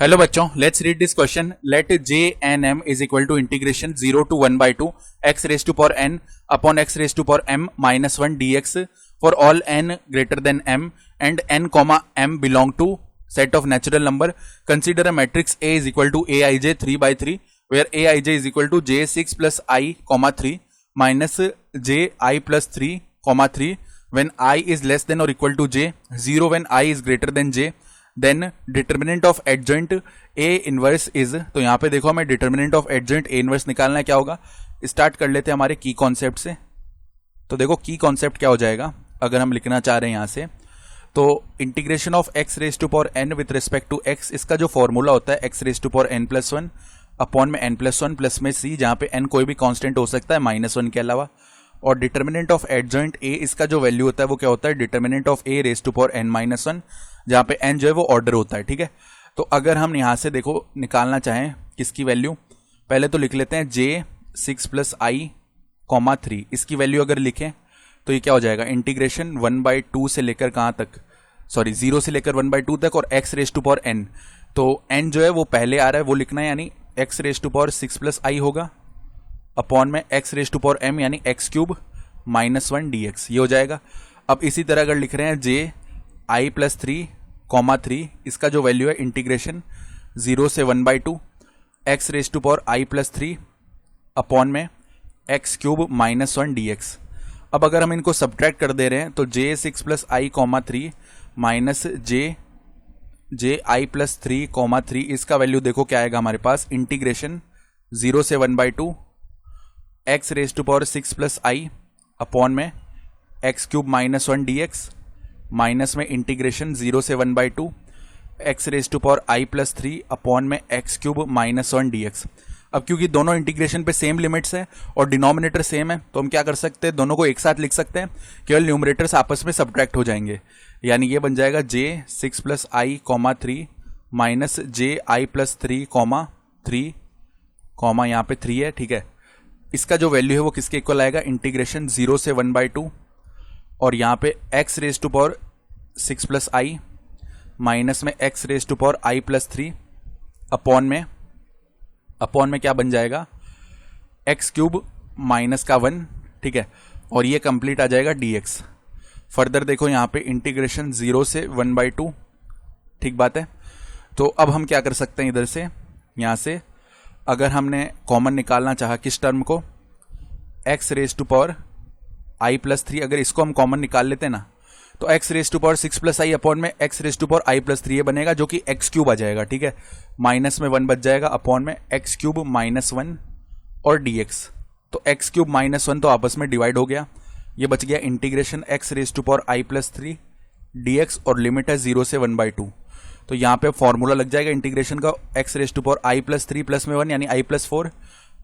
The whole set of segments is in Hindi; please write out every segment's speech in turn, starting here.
हेलो बच्चों, let's read this question. Let j n m is equal to integration 0 to 1 by 2 x raised to power n upon x raised to power m minus 1 dx for all n greater than m and n comma m belong to set of natural number. Consider a matrix A is equal to aij 3 by 3 where aij is equal to j 6 plus I comma 3 minus j I plus 3 comma 3 when I is less than or equal to j, 0 when I is greater than j. Then determinant of adjoint A inverse is. तो यहां पे देखो हमें determinant of adjoint A inverse निकालना है. क्या होगा, स्टार्ट कर लेते हैं हमारे की कॉन्सेप्ट से. तो देखो की कॉन्सेप्ट क्या हो जाएगा अगर हम लिखना चाह रहे हैं यहां से. तो integration of X raise to power N with respect to X, इसका जो फॉर्मूला होता है X raise to power N plus one upon में एन प्लस वन प्लस में सी, जहां पे एन कोई भी कांस्टेंट हो सकता है माइनस वन के अलावा. और डिटर्मिनेंट ऑफ एडजॉइंट ए, इसका जो वैल्यू होता है वो क्या होता है determinant of A raise to power N minus one, जहां पे एन जो है वो ऑर्डर होता है. ठीक है, तो अगर हम यहां से देखो निकालना चाहें किसकी वैल्यू, पहले तो लिख लेते हैं जे 6 प्लस आई कॉमा 3. इसकी वैल्यू अगर लिखें तो ये क्या हो जाएगा इंटीग्रेशन 1/2 से लेकर कहां तक, सॉरी 0 से लेकर 1/2 तक और x raise to power n. तो n जो है वो पहले आ रहा है वो लिखना है, यानी x raise to power 6 plus आई होगा अपॉन में x raise to power m यानी x क्यूब माइनस 1 dx, ये हो जाएगा. अब इसी तरह अगर लिख रहे हैं जे आई प्लस 3 कॉमा 3, इसका जो वैल्यू है इंटीग्रेशन 0 से 1/2 x raise to power I plus 3 upon में x क्यूब माइनस 1 dx. अब अगर हम इनको सब्ट्रैक्ट कर दे रहे हैं तो जे 6 प्लस आई कॉमा 3 माइनस जे आई प्लस 3 कॉमा 3, इसका वैल्यू देखो क्या आएगा हमारे पास इंटीग्रेशन 0 से 1/2 x raise to power 6 plus I upon में x cube minus 1 dx minus में इंटीग्रेशन 0 से 1/2 x raise to power I plus 3 upon में x क्यूब माइनस 1 dx. अब क्योंकि दोनों इंटीग्रेशन पे सेम लिमिट्स है और डिनोमिनेटर सेम है तो हम क्या कर सकते हैं, दोनों को एक साथ लिख सकते हैं, केवल न्यूमरेटर्स आपस में सब्ट्रैक्ट हो जाएंगे. यानी ये बन जाएगा जे 6 प्लस आई कॉमा 3 माइनस जे आई प्लस 3 कॉमा 3 कॉमा यहाँ पे 3 है. ठीक है, इसका जो वैल्यू है वो किसके इक्वल आएगा इंटीग्रेशन 0 से 1/2 और यहाँ पे x raise to power 6 plus I minus में x raise to power I plus 3 upon में क्या बन जाएगा x क्यूब माइनस का 1. ठीक है, और ये कंप्लीट आ जाएगा dx. फर्दर देखो यहाँ पे इंटीग्रेशन 0 से 1/2. ठीक बात है. तो अब हम क्या कर सकते हैं, इधर से यहाँ से अगर हमने कॉमन निकालना चाहा किस टर्म को, x raise to power I plus 3, अगर इसको हम कॉमन निकाल लेते हैं ना तो x raise to power 6 plus I upon में x raise to power I plus 3 ये बनेगा जो कि x क्यूब आ जाएगा. ठीक है, माइनस में 1 बच जाएगा अपॉन में x क्यूब माइनस 1 और dx. तो x क्यूब माइनस 1 तो आपस में डिवाइड हो गया, ये बच गया integration x raise to power I plus 3 dx और लिमिट है 0 से 1/2. तो यहाँ पे फॉर्मूला लग जाएगा इंटीग्रेशन का x raise to power I plus 3 plus में 1 यानी आई प्लस 4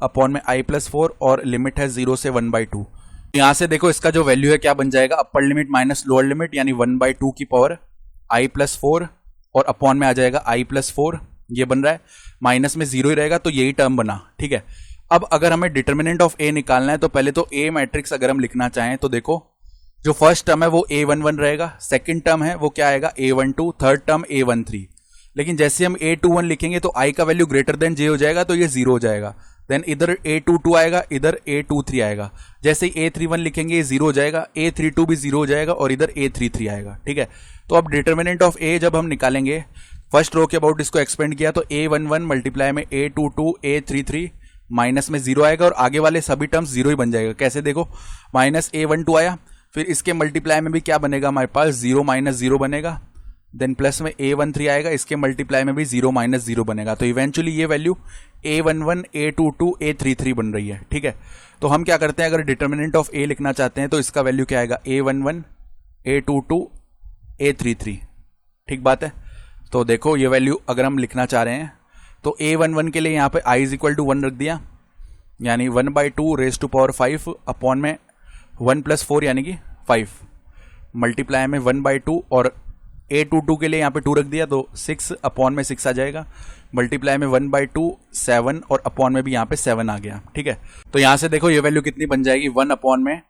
अपॉन में आई प्लस 4 और लिमिट है 0 से 1/2. यहां से देखो इसका जो वैल्यू है क्या बन जाएगा upper limit minus lower limit यानी 1/2 की पावर आई प्लस 4 और अपॉन में आ जाएगा आई प्लस 4, ये बन रहा है. माइनस में 0 ही रहेगा तो यही टर्म बना. ठीक है, अब अगर हमें डिटर्मिनेंट ऑफ ए निकालना है तो पहले तो ए मैट्रिक्स अगर हम लिखना चाहें तो देखो जो फर्स्ट टर्म है वो a11 रहेगा, सेकंड टर्म है वो क्या आएगा a12, थर्ड टर्म a13. लेकिन जैसे हम a21 लिखेंगे तो i का वैल्यू ग्रेटर देन j हो जाएगा तो ये 0 हो जाएगा. देन इधर a22 आएगा, इधर a23 आएगा. जैसे ही a31 लिखेंगे ये 0 हो जाएगा, a32 भी 0 हो जाएगा और इधर a33 आएगा. ठीक है, तो अब डिटर्मिनेंट ऑफ a जब हम निकालेंगे फर्स्ट रो के अबाउट इसको एक्सपेंड किया तो a11 मल्टीप्लाई में a22 a33 माइनस में 0 आएगा और आगे वाले सभी टर्म्स 0 ही बन जाएगा. कैसे देखो माइनस a12 आया, फिर इसके मल्टीप्लाई में भी क्या बनेगा हमारे पास 0 माइनस 0 बनेगा, देन प्लस में a13 आएगा, इसके मल्टीप्लाई में भी 0 माइनस 0 बनेगा. तो इवेंचुअली ये वैल्यू a11 a22 a33 बन रही है. ठीक है, तो हम क्या करते हैं अगर डिटर्मिनेंट ऑफ a लिखना चाहते हैं तो इसका वैल्यू क्या आएगा a11 a22 a33. ठीक बात है. तो देखो ये वैल्यू अगर हम लिखना चाह रहे हैं तो a11 के लिए यहाँ पे i इज इक्वल टू 1 रख दिया यानी 1/2 रेज टू पावर 5 अपॉन में 1 प्लस 4 यानी कि 5 मल्टीप्लाई में 1/2 और a22 के लिए यहाँ पे 2 रख दिया तो 6 अपॉन में 6 आ जाएगा, मल्टीप्लाई में 1/2 7 और अपॉन में भी यहाँ पे 7 आ गया. ठीक है, तो यहाँ से देखो ये वैल्यू कितनी बन जाएगी 1 अपॉन में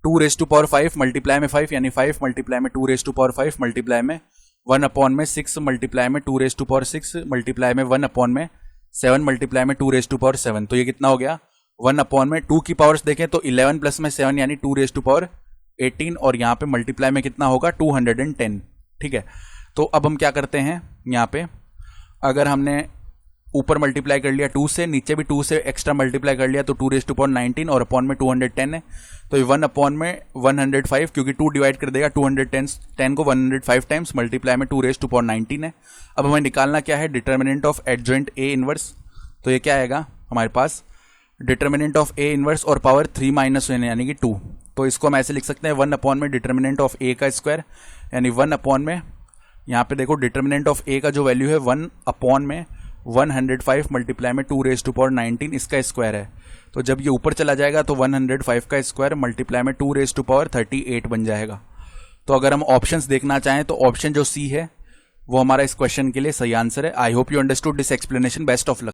2 रेज टू पावर 5 मल्टीप्लाई में 5 यानी 5 मल्टीप्लाई में 2 रेज टू पावर 5 मल्टीप्लाई में 1 अपॉन में 6 मल्टीप्लाई में 2 रेज टू पावर 6 मल्टीप्लाई में 1 अपॉन में 7 मल्टीप्लाई में 2 रेज टू पावर 7, तो ये कितना हो गया 1 अपॉन में 2 की पावर्स देखें तो 11 प्लस में 7 यानी 2 रेज टू पावर 18 और यहाँ पे मल्टीप्लाई में कितना होगा 210। ठीक है, तो अब हम क्या करते हैं, यहाँ पे अगर हमने ऊपर मल्टीप्लाई कर लिया 2 से, नीचे भी 2 से एक्स्ट्रा मल्टीप्लाई कर लिया तो 2 रेज टू पावर 19 और अपॉन में 210 है, तो ये 1 अपॉन में 105 क्योंकि 2 डिवाइड कर देगा 210 को 105 टाइम्स मल्टीप्लाई में 2 रेज टू पावर 19 है। अब हमें निकालना क्या है determinant of adjoint A inverse, तो ये क्या आएगा हमारे पास डिटर्मिनेंट ऑफ ए इनवर्स और पावर 3 माइनस यानी कि 2, तो इसको हम ऐसे लिख सकते हैं 1 अपॉन में डिटर्मिनेंट ऑफ ए का स्क्वायर यानी 1 अपॉन में, यहाँ पे देखो डिटर्मिनेंट ऑफ ए का जो वैल्यू है 1 अपॉन में 105 मल्टीप्लाई में 2 रेज टू पावर 19 इसका स्क्वायर है, तो जब ये ऊपर चला जाएगा तो 105 का स्क्वायर मल्टीप्लाई में 2 रेज टू पावर 38 बन जाएगा। तो अगर हम ऑप्शंस देखना चाहें तो ऑप्शन जो सी है वो हमारा इस क्वेश्चन के लिए सही आंसर है। I hope you understood this explanation, best of luck.